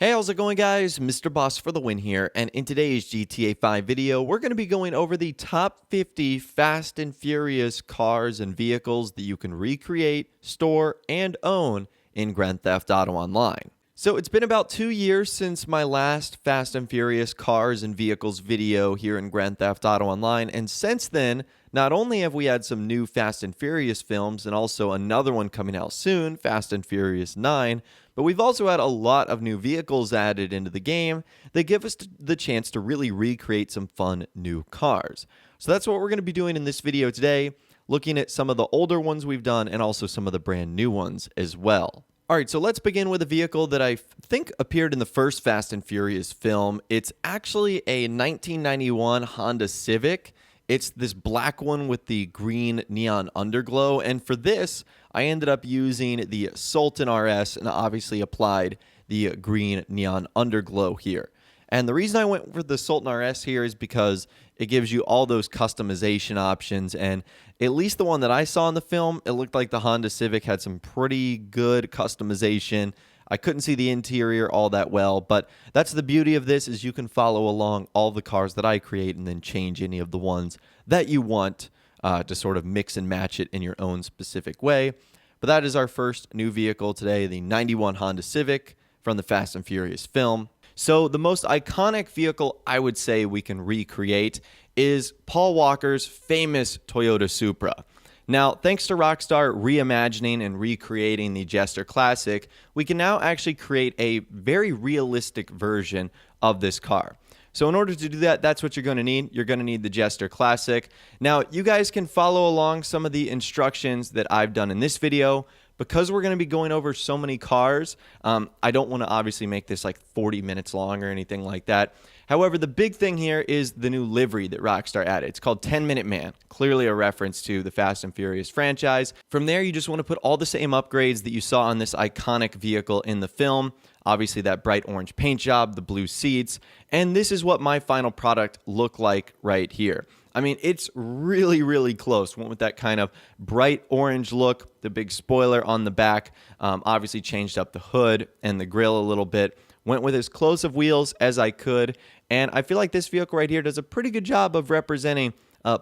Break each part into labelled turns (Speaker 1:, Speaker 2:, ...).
Speaker 1: Hey, how's it going, guys? Mr. Boss for the win here, and in today's GTA 5 video, we're going to be going over the top 50 Fast and Furious cars and vehicles that you can recreate, store, and own in Grand Theft Auto Online. So it's been about 2 years since my last Fast and Furious cars and vehicles video here in Grand Theft Auto Online, and since then, not only have we had some new Fast and Furious films and also another one coming out soon, Fast and Furious 9, but we've also had a lot of new vehicles added into the game that give us the chance to really recreate some fun new cars. So that's what we're going to be doing in this video today, looking at some of the older ones we've done and also some of the brand new ones as well. All right, so let's begin with a vehicle that I think appeared in the first Fast and Furious film. It's actually a 1991 Honda Civic. It's this black one with the green neon underglow, and for this, I ended up using the Sultan RS and obviously applied the green neon underglow here. And the reason I went for the Sultan RS here is because it gives you all those customization options, and at least the one that I saw in the film, it looked like the Honda Civic had some pretty good customization. I couldn't see the interior all that well, but that's the beauty of this, is you can follow along all the cars that I create and then change any of the ones that you want to sort of mix and match it in your own specific way. But that is our first new vehicle today, the 91 Honda Civic from the Fast and Furious film. So the most iconic vehicle I would say we can recreate is Paul Walker's famous Toyota Supra. Now, thanks to Rockstar reimagining and recreating the Jester Classic, we can now actually create a very realistic version of this car. So in order to do that, that's what you're going to need. You're going to need the Jester Classic. Now, you guys can follow along some of the instructions that I've done in this video. Because we're going to be going over so many cars, I don't want to obviously make this like 40 minutes long or anything like that. However, the big thing here is the new livery that Rockstar added. It's called 10-Minute Man, clearly a reference to the Fast and Furious franchise. From there, you just want to put all the same upgrades that you saw on this iconic vehicle in the film. Obviously, that bright orange paint job, the blue seats, and this is what my final product looked like right here. I mean, it's really, really close. Went with that kind of bright orange look, the big spoiler on the back. Obviously changed up the hood and the grille a little bit. Went with as close of wheels as I could. And I feel like this vehicle right here does a pretty good job of representing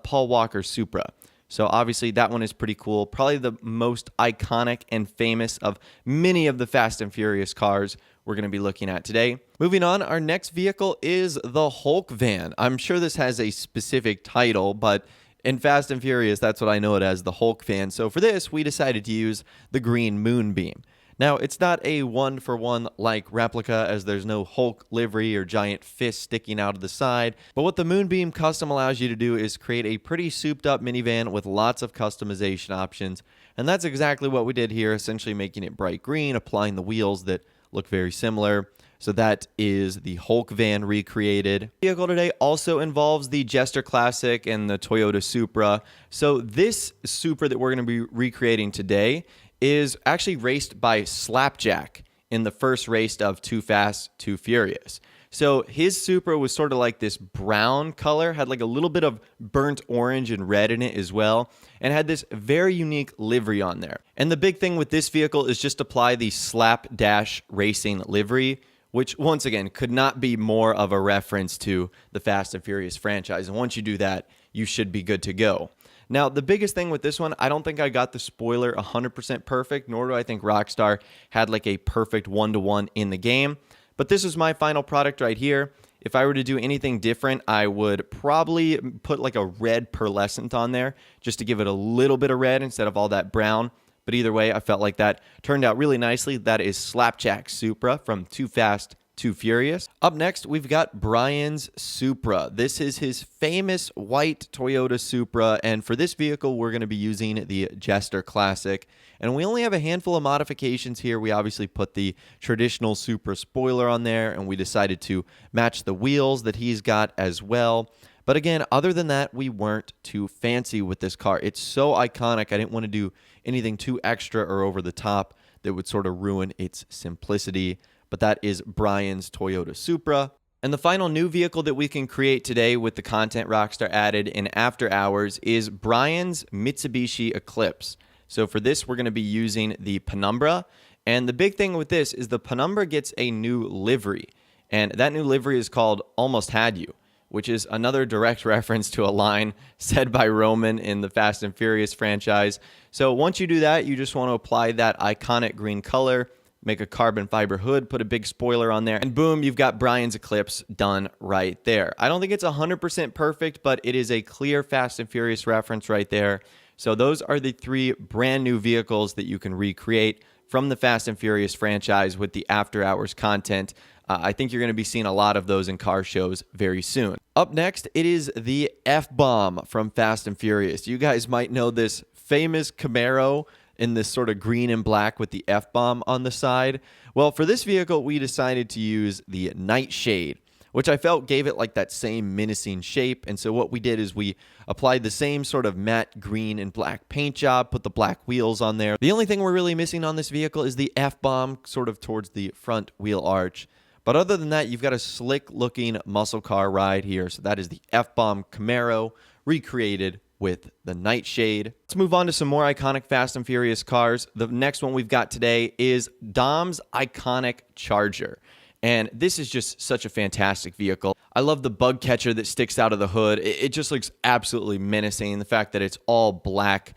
Speaker 1: Paul Walker's Supra. So obviously that one is pretty cool. Probably the most iconic and famous of many of the Fast and Furious cars we're going to be looking at today. Moving on, our next vehicle is the Hulk van. I'm sure this has a specific title, but in Fast and Furious, that's what I know it as, the Hulk van. So for this, we decided to use the green moonbeam. Now, it's not a one-for-one like replica, as there's no Hulk livery or giant fist sticking out of the side, but what the Moonbeam Custom allows you to do is create a pretty souped-up minivan with lots of customization options, and that's exactly what we did here, essentially making it bright green, applying the wheels that look very similar. So that is the Hulk van recreated. The vehicle today also involves the Jester Classic and the Toyota Supra. So this Supra that we're going to be recreating today is actually raced by Slapjack in the first race of Too Fast, Too Furious. So his Supra was sort of like this brown color, had like a little bit of burnt orange and red in it as well, and had this very unique livery on there. And the big thing with this vehicle is just apply the Slapdash Racing livery, which once again could not be more of a reference to the Fast and Furious franchise. And once you do that, you should be good to go. Now, the biggest thing with this one, I don't think I got the spoiler 100% perfect, nor do I think Rockstar had like a perfect one-to-one in the game. But this is my final product right here. If I were to do anything different, I would probably put like a red pearlescent on there just to give it a little bit of red instead of all that brown. But either way, I felt like that turned out really nicely. That is Slapjack Supra from Too Fast, Too Furious. Up next, we've got Brian's Supra. This is his famous white Toyota Supra, and for this vehicle, we're going to be using the Jester Classic. And we only have a handful of modifications here. We obviously put the traditional Supra spoiler on there, and we decided to match the wheels that he's got as well. But again, other than that, we weren't too fancy with this car. It's so iconic, I didn't want to do anything too extra or over the top that would sort of ruin its simplicity. But that is Brian's Toyota Supra. And the final new vehicle that we can create today with the content Rockstar added in After Hours is Brian's Mitsubishi Eclipse. So for this, we're going to be using the Penumbra, And the big thing with this is the Penumbra gets a new livery, and that new livery is called Almost Had You, which is another direct reference to a line said by Roman in the Fast and Furious franchise. So once you do that, you just want to apply that iconic green color, make a carbon fiber hood, put a big spoiler on there, and boom, you've got Brian's Eclipse done right there. I don't think it's 100% perfect, but it is a clear Fast and Furious reference right there. So those are the 3 brand new vehicles that you can recreate from the Fast and Furious franchise with the after hours content. I think you're going to be seeing a lot of those in car shows very soon. Up next, it is the F-Bomb from Fast and Furious. You guys might know this famous Camaro in this sort of green and black with the F-Bomb on the side. Well, for this vehicle, we decided to use the Nightshade, which I felt gave it like that same menacing shape. And so what we did is we applied the same sort of matte green and black paint job, put the black wheels on there. The only thing we're really missing on this vehicle is the F-Bomb sort of towards the front wheel arch. But other than that, you've got a slick-looking muscle car ride here. So that is the F-Bomb Camaro recreated with the Nightshade. Let's move on to some more iconic Fast and Furious cars. The next one we've got today is Dom's iconic Charger. And this is just such a fantastic vehicle. I love the bug catcher that sticks out of the hood. It just looks absolutely menacing. The fact that it's all black.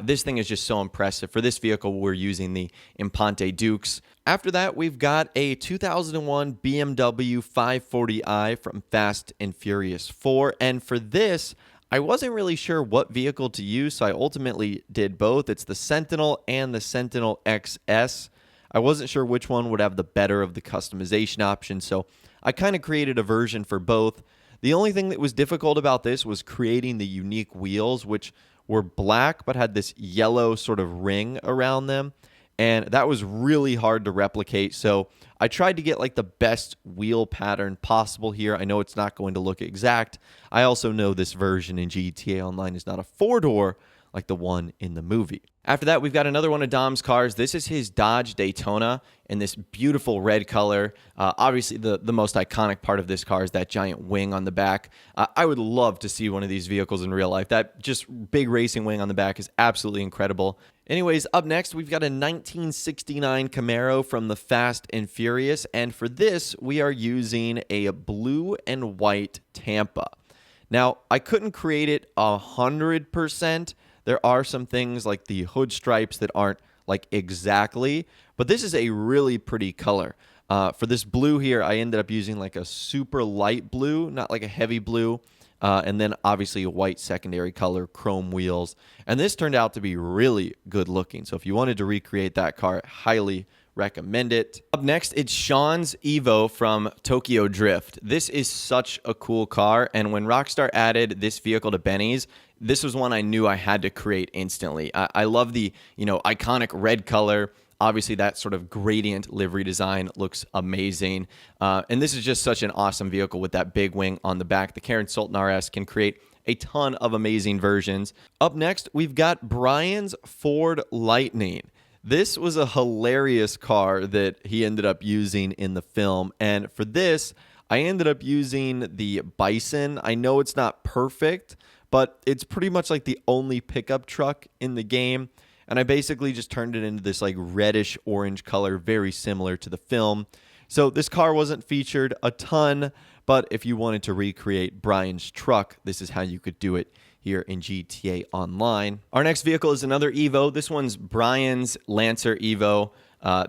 Speaker 1: This thing is just so impressive. For this vehicle, we're using the Impante Dukes. After that, we've got a 2001 BMW 540i from Fast and Furious 4. And for this, I wasn't really sure what vehicle to use, so I ultimately did both. It's the Sentinel and the Sentinel XS. I wasn't sure which one would have the better of the customization options, so I kind of created a version for both. The only thing that was difficult about this was creating the unique wheels, which were black but had this yellow sort of ring around them. And that was really hard to replicate. So I tried to get like the best wheel pattern possible here. I know it's not going to look exact. I also know this version in GTA Online is not a 4-door like the one in the movie. After that, we've got another one of Dom's cars. This is his Dodge Daytona in this beautiful red color. Obviously, the most iconic part of this car is that giant wing on the back. I would love to see one of these vehicles in real life. That just big racing wing on the back is absolutely incredible. Anyways, up next, we've got a 1969 Camaro from the Fast and Furious. And for this, we are using a blue and white Tampa. Now, I couldn't create it 100%. There are some things like the hood stripes that aren't like exactly, but this is a really pretty color. For this blue here, I ended up using like a super light blue, not like a heavy blue, and then obviously a white secondary color, chrome wheels. And this turned out to be really good looking. So if you wanted to recreate that car, highly recommend it. Up next, it's Shawn's Evo from Tokyo Drift. This is such a cool car, and when Rockstar added this vehicle to Benny's, this was one I knew I had to create instantly. I love the, iconic red color. Obviously, that sort of gradient livery design looks amazing. And this is just such an awesome vehicle with that big wing on the back. The Karen Sultan RS can create a ton of amazing versions. Up next, we've got Brian's Ford Lightning. This was a hilarious car that he ended up using in the film. And for this, I ended up using the Bison. I know it's not perfect, but it's pretty much like the only pickup truck in the game. And I basically just turned it into this like reddish orange color, very similar to the film. So this car wasn't featured a ton, but if you wanted to recreate Brian's truck, this is how you could do it here in GTA Online. Our next vehicle is another Evo. This one's Brian's Lancer Evo.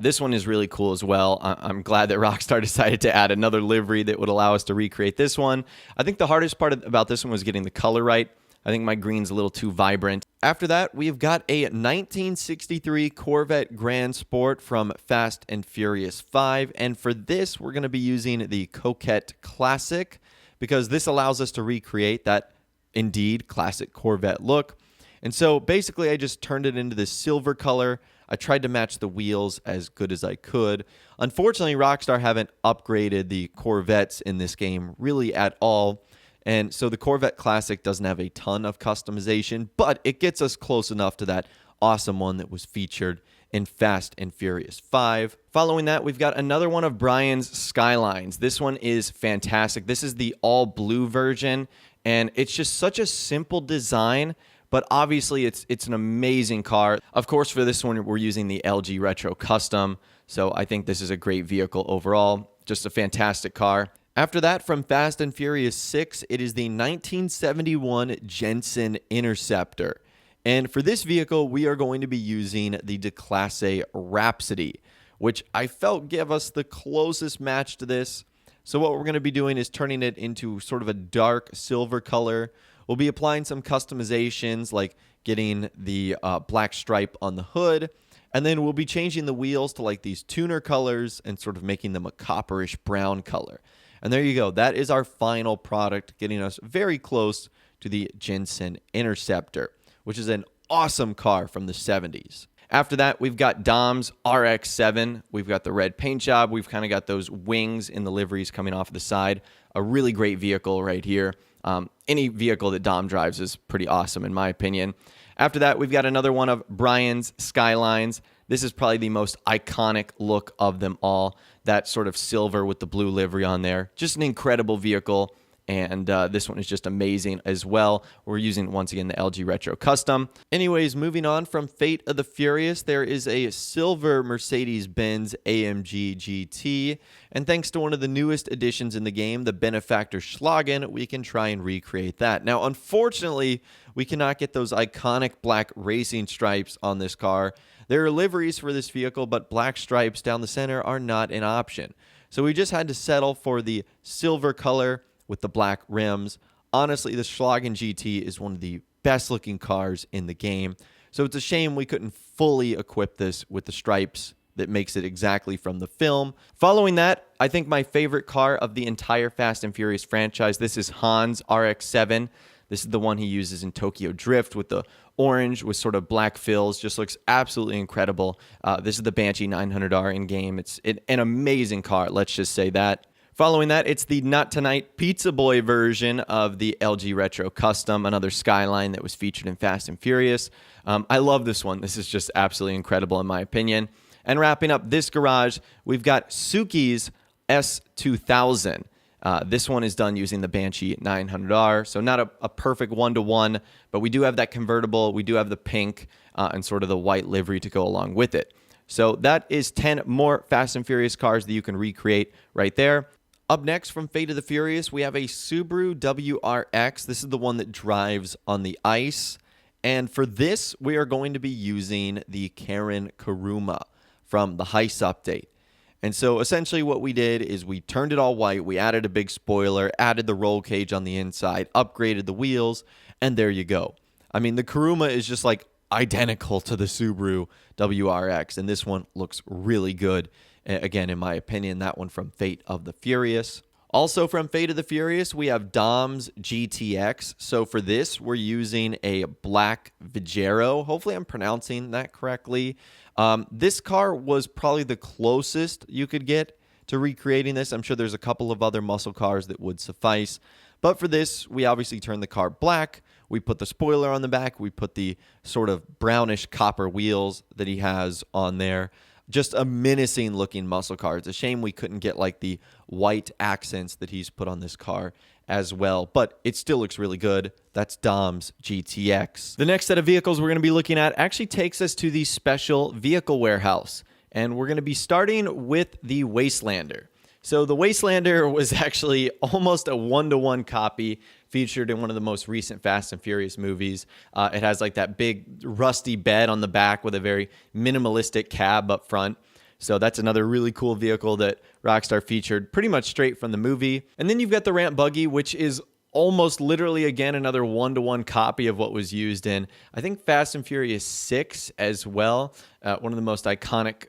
Speaker 1: This one is really cool as well. I'm glad that Rockstar decided to add another livery that would allow us to recreate this one. I think the hardest part about this one was getting the color right. I think my green's a little too vibrant. After that, we've got a 1963 Corvette Grand Sport from Fast and Furious 5. And for this, we're going to be using the Coquette Classic because this allows us to recreate that indeed classic Corvette look. And so basically, I just turned it into this silver color. I tried to match the wheels as good as I could. Unfortunately, Rockstar haven't upgraded the Corvettes in this game really at all. And so the Corvette Classic doesn't have a ton of customization, but it gets us close enough to that awesome one that was featured in Fast and Furious 5. Following that, we've got another one of Brian's Skylines. This one is fantastic. This is the all blue version, and it's just such a simple design, but obviously it's an amazing car. Of course, for this one, we're using the LG Retro Custom, so I think this is a great vehicle overall. Just a fantastic car. After that, from Fast and Furious 6, it is the 1971 Jensen Interceptor. And for this vehicle, we are going to be using the Declasse Rhapsody, which I felt gave us the closest match to this. So what we're going to be doing is turning it into sort of a dark silver color. We'll be applying some customizations like getting the black stripe on the hood. And then we'll be changing the wheels to like these tuner colors and sort of making them a copperish brown color. And there you go. That is our final product, getting us very close to the Jensen Interceptor, which is an awesome car from the 70s. After that, we've got Dom's RX-7. We've got the red paint job. We've kind of got those wings in the liveries coming off the side. A really great vehicle right here. Any vehicle that Dom drives is pretty awesome, in my opinion. After that, we've got another one of Brian's Skylines. This is probably the most iconic look of them all. That sort of silver with the blue livery on there. Just an incredible vehicle. And this one is just amazing as well. We're using, once again, the LG Retro Custom. Anyways, moving on from Fate of the Furious, there is a silver Mercedes-Benz AMG GT. And thanks to one of the newest additions in the game, the Benefactor Schlagen, we can try and recreate that. Now, unfortunately, we cannot get those iconic black racing stripes on this car. There are liveries for this vehicle, but black stripes down the center are not an option. So we just had to settle for the silver color with the black rims. Honestly, the Schlagen GT is one of the best looking cars in the game. So it's a shame we couldn't fully equip this with the stripes that makes it exactly from the film. Following that, I think my favorite car of the entire Fast and Furious franchise, this is Han's RX-7. This is the one he uses in Tokyo Drift with the orange with sort of black fills. Just looks absolutely incredible. This is the Banshee 900R in-game. It's an amazing car, let's just say that. Following that, it's the Not Tonight Pizza Boy version of the LG Retro Custom, another Skyline that was featured in Fast and Furious. I love this one. This is just absolutely incredible in my opinion. And wrapping up this garage, we've got Sookie's S2000. This one is done using the Banshee 900R, so not a perfect one-to-one, but we do have that convertible, we do have the pink, and sort of the white livery to go along with it. So that is 10 more Fast and Furious cars that you can recreate right there. Up next from Fate of the Furious, we have a Subaru WRX. This is the one that drives on the ice. And for this, we are going to be using the Karen Kuruma from the Heist update. And so essentially what we did is we turned it all white. We added a big spoiler, added the roll cage on the inside, upgraded the wheels, and there you go. I mean, the Kuruma is just like identical to the Subaru WRX, and this one looks really good. Again, in my opinion, that one from Fate of the Furious. Also from Fate of the Furious, we have Dom's GTX. So for this, we're using a black Vigero. Hopefully I'm pronouncing that correctly. This car was probably the closest you could get to recreating this. I'm sure there's a couple of other muscle cars that would suffice. But for this, we obviously turned the car black. We put the spoiler on the back. We put the sort of brownish copper wheels that he has on there. Just a menacing looking muscle car. It's a shame we couldn't get like the white accents that he's put on this car as well, but it still looks really good. That's Dom's GTX. The next set of vehicles we're going to be looking at actually takes us to the special vehicle warehouse, and we're going to be starting with the Wastelander. So the Wastelander was actually almost a one-to-one copy featured in one of the most recent Fast and Furious movies. It has like that big rusty bed on the back with a very minimalistic cab up front. So that's another really cool vehicle that Rockstar featured pretty much straight from the movie. And then you've got the Ramp Buggy, which is almost literally, again, another one-to-one copy of what was used in, I think, Fast and Furious 6 as well. One of the most iconic,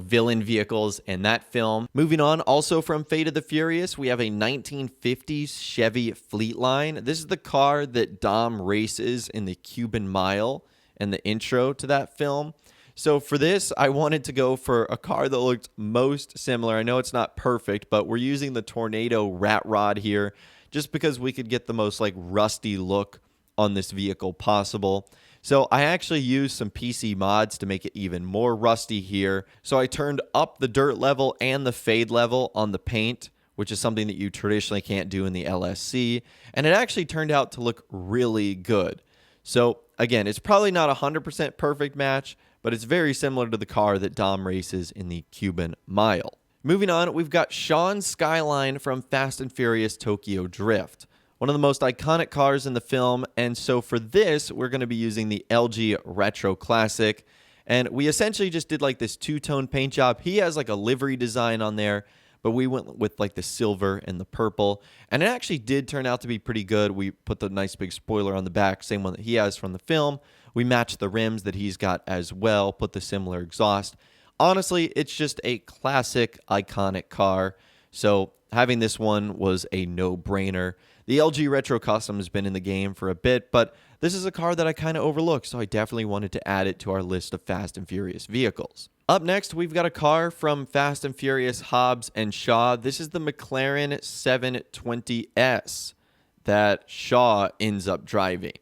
Speaker 1: villain vehicles in that film. Moving on, also from Fate of the Furious, we have a 1950s Chevy Fleetline. This is the car that Dom races in the Cuban Mile and the intro to that film. So for this, I wanted to go for a car that looked most similar. I know it's not perfect, but we're using the Tornado Rat Rod here, just because we could get the most like rusty look on this vehicle possible. So I actually used some PC mods to make it even more rusty here. So I turned up the dirt level and the fade level on the paint, which is something that you traditionally can't do in the LSC. And it actually turned out to look really good. So again, it's probably not a 100% perfect match, but it's very similar to the car that Dom races in the Cuban Mile. Moving on, we've got Shawn's Skyline from Fast and Furious Tokyo Drift. One of the most iconic cars in the film, and so for this, we're going to be using the LG Retro Classic. And we essentially just did like this two-tone paint job. He has like a livery design on there, but we went with like the silver and the purple. And it actually did turn out to be pretty good. We put the nice big spoiler on the back, same one that he has from the film. We matched the rims that he's got as well, put the similar exhaust. Honestly, it's just a classic, iconic car. So having this one was a no-brainer. The LG Retro Custom has been in the game for a bit, but this is a car that I kind of overlooked, so I definitely wanted to add it to our list of Fast and Furious vehicles. Up next, we've got a car from Fast and Furious Hobbs and Shaw. This is the McLaren 720S that Shaw ends up driving.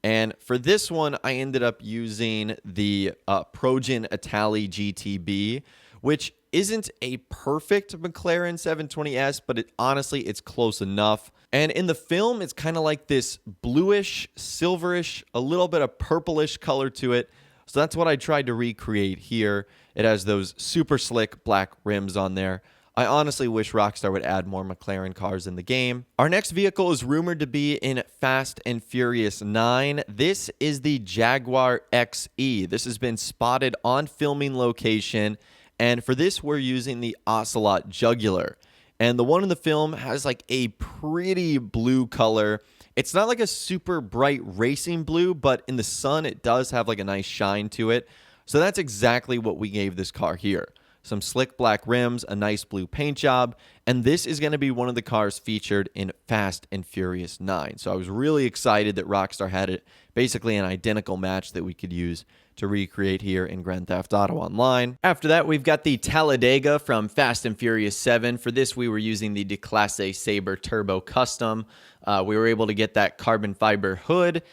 Speaker 1: And for this one, I ended up using the Progen Itali GTB, which isn't a perfect McLaren 720S, but honestly, it's close enough. And in the film, it's kind of like this bluish, silverish, a little bit of purplish color to it. So that's what I tried to recreate here. It has those super slick black rims on there. I honestly wish Rockstar would add more McLaren cars in the game. Our next vehicle is rumored to be in Fast and Furious 9. This is the Jaguar XE. This has been spotted on filming location. And for this, we're using the Ocelot Jugular. And the one in the film has like a pretty blue color. It's not like a super bright racing blue, but in the sun, it does have like a nice shine to it. So that's exactly what we gave this car here. Some slick black rims, a nice blue paint job, and this is going to be one of the cars featured in Fast and Furious 9. So I was really excited that Rockstar had it, basically an identical match that we could use to recreate here in Grand Theft Auto Online. After that, we've got the Talladega from Fast and Furious 7. For this, we were using the Declasse Sabre Turbo Custom. We were able to get that carbon fiber hood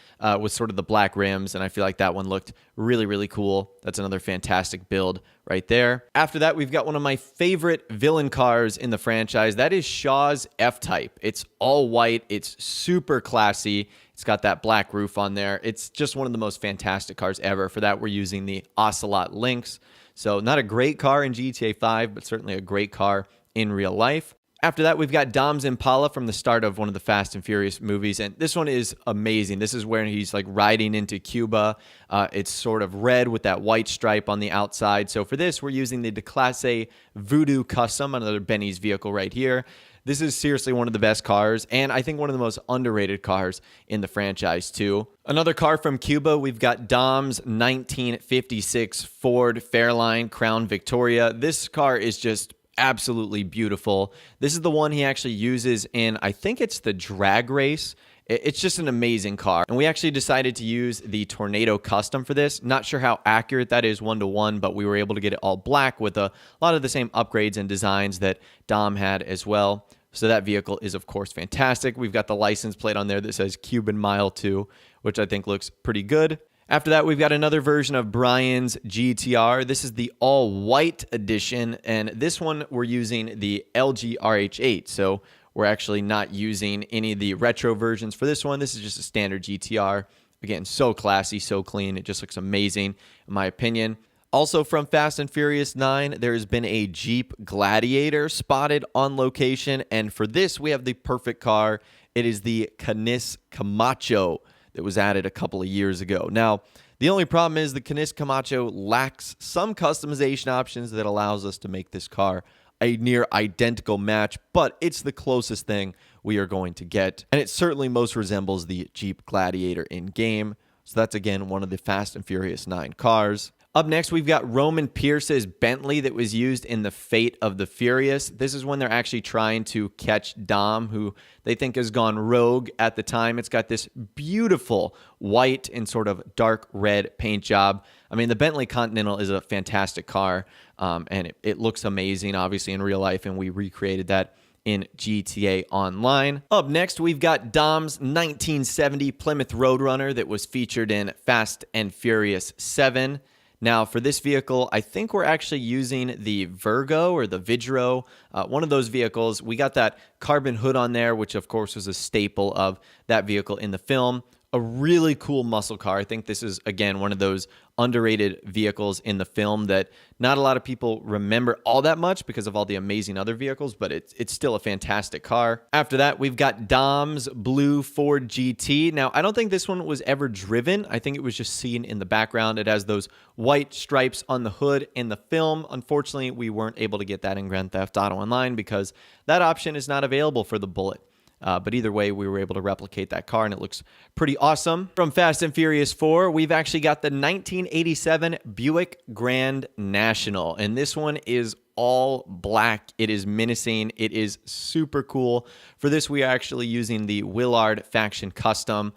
Speaker 1: with sort of the black rims, and I feel like that one looked really, really cool. That's another fantastic build right there. After that, we've got one of my favorite villain cars in the franchise. That is Shaw's F-Type. It's all white. It's super classy. It's got that black roof on there. It's just one of the most fantastic cars ever. For that, we're using the Ocelot Lynx. So not a great car in GTA 5, but certainly a great car in real life. After that, we've got Dom's Impala from the start of one of the Fast and Furious movies, and this one is amazing. This is where he's like riding into Cuba. It's sort of red with that white stripe on the outside. So for this, we're using the Declasse Voodoo Custom, another Benny's vehicle right here. This is seriously one of the best cars, and I think one of the most underrated cars in the franchise, too. Another car from Cuba, we've got Dom's 1956 Ford Fairline Crown Victoria. This car is just absolutely beautiful. This is the one he actually uses in, I think it's the drag race. It's just an amazing car. And we actually decided to use the Tornado Custom for this. Not sure how accurate that is one-to-one, but we were able to get it all black with a lot of the same upgrades and designs that Dom had as well. So that vehicle is, of course, fantastic. We've got the license plate on there that says Cuban Mile 2, which I think looks pretty good. After that, we've got another version of Brian's GTR. This is the all-white edition, and this one we're using the LG RH8. So we're actually not using any of the retro versions for this one. This is just a standard GTR. Again, so classy, so clean. It just looks amazing, in my opinion. Also from Fast and Furious 9, there's been a Jeep Gladiator spotted on location, and for this, we have the perfect car. It is the Canis Camacho that was added a couple of years ago. Now, the only problem is the Canis Camacho lacks some customization options that allows us to make this car a near identical match, but it's the closest thing we are going to get, and it certainly most resembles the Jeep Gladiator in-game. So that's, again, one of the Fast and Furious 9 cars. Up next, we've got Roman Pierce's Bentley that was used in The Fate of the Furious. This is when they're actually trying to catch Dom, who they think has gone rogue at the time. It's got this beautiful white and sort of dark red paint job. I mean, the Bentley Continental is a fantastic car, and it looks amazing, obviously, in real life, and we recreated that in GTA Online. Up next, we've got Dom's 1970 Plymouth Roadrunner that was featured in Fast and Furious 7. Now, for this vehicle, I think we're actually using the Virgo or the Vidro, one of those vehicles. We got that carbon hood on there, which, of course, was a staple of that vehicle in the film. a really cool muscle car. I think this is, again, one of those underrated vehicles in the film that not a lot of people remember all that much because of all the amazing other vehicles, but it's still a fantastic car. After that, we've got Dom's blue Ford GT. Now, I don't think this one was ever driven. I think it was just seen in the background. It has those white stripes on the hood in the film. Unfortunately, we weren't able to get that in Grand Theft Auto Online because that option is not available for the Bullet. But either way, we were able to replicate that car, and it looks pretty awesome. From Fast and Furious 4, we've actually got the 1987 Buick Grand National, and this one is all black. It is menacing. It is super cool. For this, we are actually using the Willard Faction Custom.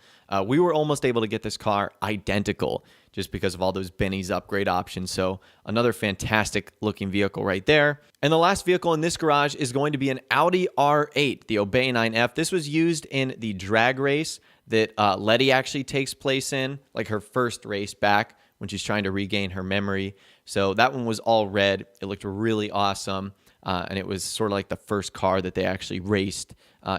Speaker 1: We were almost able to get this car identical just because of all those Benny's upgrade options. So another fantastic looking vehicle right there. And the last vehicle in this garage is going to be an Audi R8, the Obey 9F. This was used in the drag race that Letty actually takes place in, like her first race back when she's trying to regain her memory. So that one was all red. It looked really awesome. And it was sort of like the first car that they actually raced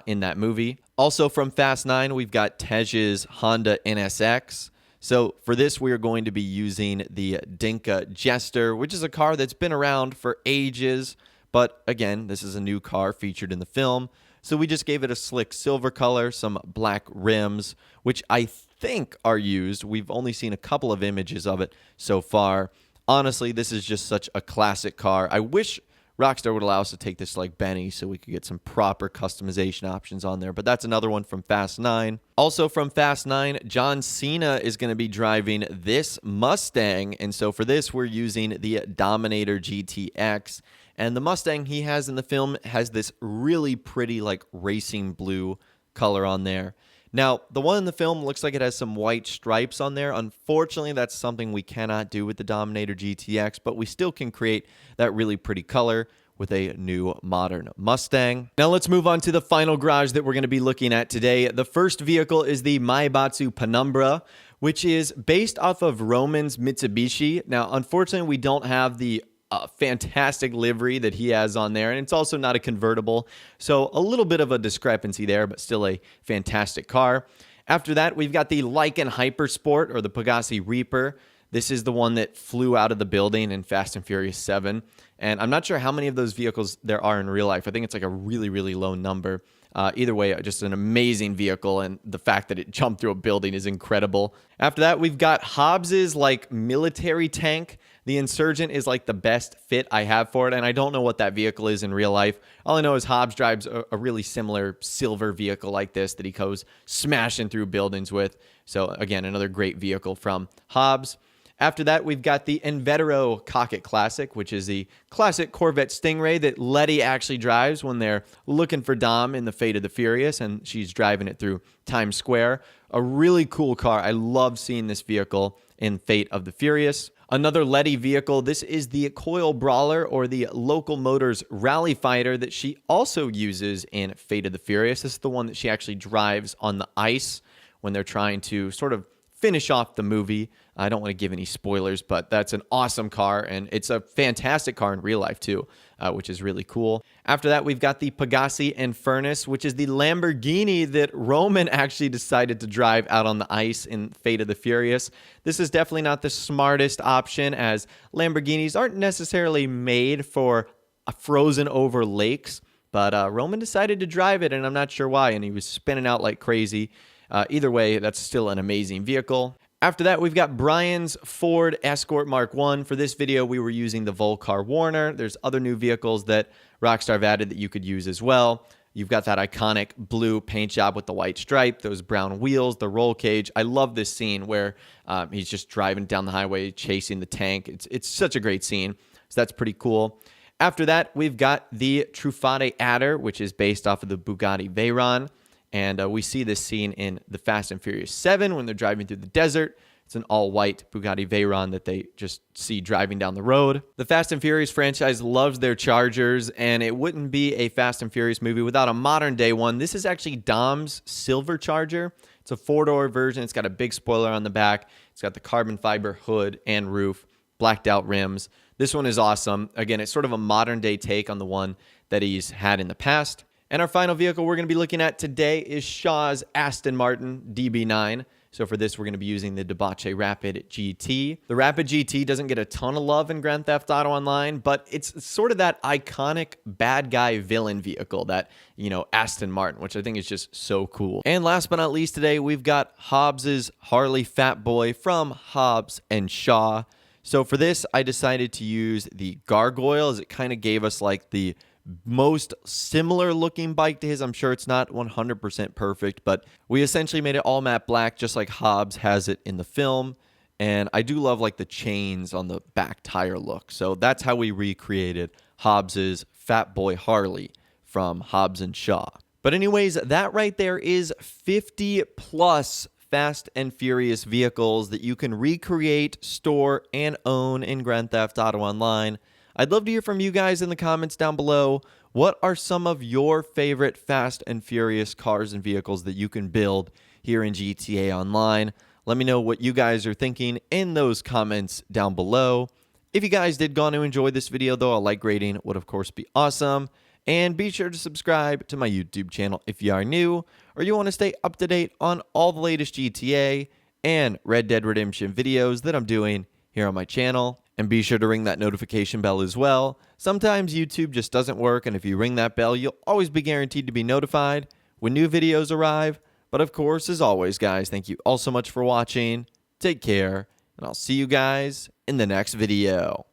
Speaker 1: in that movie. Also from Fast 9, we've got Tej's Honda NSX. So for this, we are going to be using the Dinka Jester, which is a car that's been around for ages. But again, this is a new car featured in the film. So we just gave it a slick silver color, some black rims, which I think are used. We've only seen a couple of images of it so far. Honestly, this is just such a classic car. I wish Rockstar would allow us to take this like Benny so we could get some proper customization options on there. But that's another one from Fast 9. Also from Fast 9, John Cena is going to be driving this Mustang. And so for this, we're using the Dominator GTX. And the Mustang he has in the film has this really pretty like racing blue color on there. Now, the one in the film looks like it has some white stripes on there. Unfortunately, that's something we cannot do with the Dominator GTX, but we still can create that really pretty color with a new modern Mustang. Now let's move on to the final garage that we're going to be looking at today. The first vehicle is the Maibatsu Penumbra, which is based off of Roman's Mitsubishi. Now, unfortunately, we don't have the fantastic livery that he has on there, and it's also not a convertible, so a little bit of a discrepancy there, but still a fantastic car. After that, we've got the Lykan Hypersport, or the Pegasi Reaper. This is the one that flew out of the building in Fast and Furious 7, and I'm not sure how many of those vehicles there are in real life. I think it's like a really, really low number. Either way, just an amazing vehicle, and the fact that it jumped through a building is incredible. After that, we've got Hobbs's like military tank. The Insurgent is like the best fit I have for it, and I don't know what that vehicle is in real life. All I know is Hobbs drives a really similar silver vehicle like this that he goes smashing through buildings with. So again, another great vehicle from Hobbs. After that, we've got the Invetero Cockett Classic, which is the classic Corvette Stingray that Letty actually drives when they're looking for Dom in the Fate of the Furious, and she's driving it through Times Square. A really cool car. I love seeing this vehicle in Fate of the Furious. Another Letty vehicle, this is the Coil Brawler, or the Local Motors Rally Fighter, that she also uses in Fate of the Furious. This is the one that she actually drives on the ice when they're trying to sort of finish off the movie. I don't want to give any spoilers, but that's an awesome car, and it's a fantastic car in real life too, which is really cool. After that, we've got the Pegasi Infernus, which is the Lamborghini that Roman actually decided to drive out on the ice in Fate of the Furious. This is definitely not the smartest option, as Lamborghinis aren't necessarily made for frozen over lakes, but Roman decided to drive it, and I'm not sure why, and he was spinning out like crazy. Either way, that's still an amazing vehicle. After that, we've got Brian's Ford Escort Mark I. For this video, we were using the Volcar Warner. There's other new vehicles that Rockstar have added that you could use as well. You've got that iconic blue paint job with the white stripe, those brown wheels, the roll cage. I love this scene where he's just driving down the highway, chasing the tank. It's such a great scene, so that's pretty cool. After that, we've got the Truffade Adder, which is based off of the Bugatti Veyron. And we see this scene in the Fast and Furious 7 when they're driving through the desert. It's an all-white Bugatti Veyron that they just see driving down the road. The Fast and Furious franchise loves their Chargers, and it wouldn't be a Fast and Furious movie without a modern-day one. This is actually Dom's Silver Charger. It's a four-door version. It's got a big spoiler on the back. It's got the carbon fiber hood and roof, blacked-out rims. This one is awesome. Again, it's sort of a modern-day take on the one that he's had in the past. And our final vehicle we're going to be looking at today is Shaw's Aston Martin DB9. So for this, we're going to be using the Debauche Rapid GT. The Rapid GT doesn't get a ton of love in Grand Theft Auto Online, but it's sort of that iconic bad guy villain vehicle that, you know, Aston Martin, which I think is just so cool. And last but not least today, we've got Hobbs's Harley Fat Boy from Hobbs and Shaw. So for this, I decided to use the Gargoyle, as it kind of gave us like the most similar looking bike to his. I'm sure it's not 100% perfect, but we essentially made it all matte black, just like Hobbs has it in the film. And I do love like the chains on the back tire look. So that's how we recreated Hobbs's Fat Boy Harley from Hobbs and Shaw. But anyways, that right there is 50 plus Fast and Furious vehicles that you can recreate, store, and own in Grand Theft Auto Online. I'd love to hear from you guys in the comments down below. What are some of your favorite Fast and Furious cars and vehicles that you can build here in GTA Online? Let me know what you guys are thinking in those comments down below. If you guys did go on to enjoy this video, though, a like rating would, of course, be awesome. And be sure to subscribe to my YouTube channel if you are new, or you want to stay up to date on all the latest GTA and Red Dead Redemption videos that I'm doing here on my channel. And be sure to ring that notification bell as well. Sometimes YouTube just doesn't work, and if you ring that bell, you'll always be guaranteed to be notified when new videos arrive. But of course, as always, guys, thank you all so much for watching. Take care, and I'll see you guys in the next video.